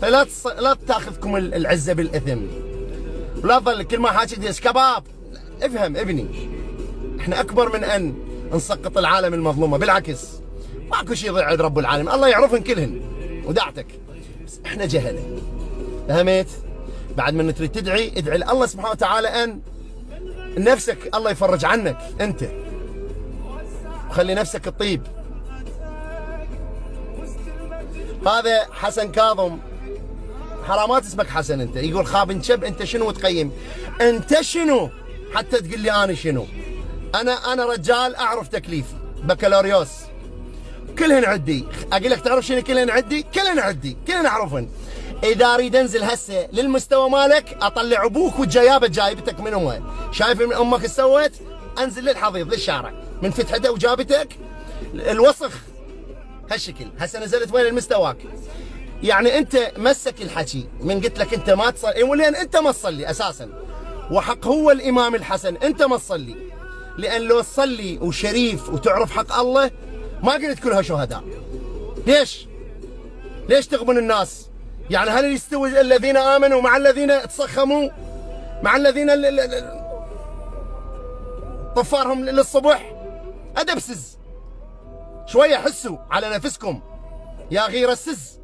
لا تاخذكم العزه بالاثم، ولا تظل كل ما حاجه ديش كباب. افهم ابني، احنا اكبر من ان نسقط العالم المظلومه، بالعكس ماكو شيء يضيع عند رب العالمين، الله يعرفن كلهن ودعتك، بس احنا جهله. فهمت؟ بعد ما تريد تدعي ادعي الله سبحانه وتعالى ان نفسك الله يفرج عنك انت، وخلي نفسك تطيب. هذا حسن كاظم، حرامات اسمك حسن انت، يقول خاب انشب. انت شنو تقيم؟ انت شنو حتى تقول لي انا شنو؟ انا رجال اعرف تكليفي، بكالوريوس كلهن عدي. اقول لك تعرف شنو كلهن عدي؟ كلهن عدي، كلهن اعرفهن. اذا اريد انزل هسه للمستوى مالك اطلع ابوك والجيابه جايبتك من امه، شايف من امك ايش سويت؟ انزل للحضيض للشارع من فتحته وجابتك الوسخ هالشكل. هسه نزلت وين المستواك؟ يعني انت مسك الحكي من قلت لك انت ما تصلي، ولان انت ما تصلي اساسا، وحق هو الامام الحسن انت ما تصلي، لان لو تصلي وشريف وتعرف حق الله ما قلت كلها شهداء. ليش تغبن الناس؟ يعني هل يستوي الذين امنوا مع الذين تصخموا، مع الذين طفارهم للصبح؟ ادبسز شويه، حسوا على نفسكم يا غير السز.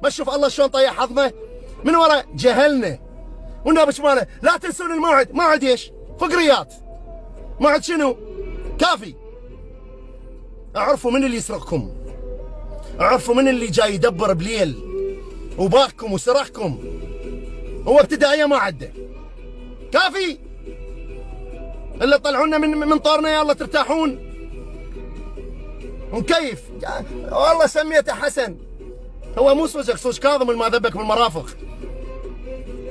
ما تشوف الله شلون طيح حظمه من وراء جهلنا والنابش ماله. لا تنسون الموعد. موعد ايش؟ فقريات. موعد شنو؟ كافي. اعرفوا من اللي يسرقكم، اعرفوا من اللي جاي يدبر بليل وباكم وسرقكم. هو ابتدائيه ما عده. كافي. الا طلعونا من طورنا يلا ترتاحون ونكيف. والله سميته حسن، هو مو سوسك، سوس كاظم اللي ما ذبك بالمرافق.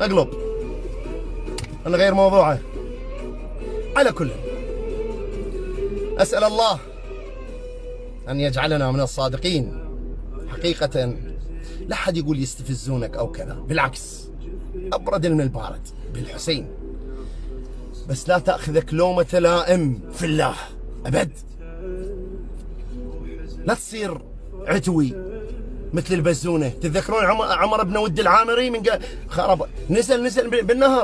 اقلب انا غير موضوعه. على كل، اسال الله ان يجعلنا من الصادقين. حقيقه لا حد يقول يستفزونك او كذا، بالعكس ابرد من البارد بالحسين، بس لا تاخذك لومه لائم في الله ابد. لا تصير عتوي مثل البزونه. تتذكرون عمر بن ود العامري من خرب نزل بالنهر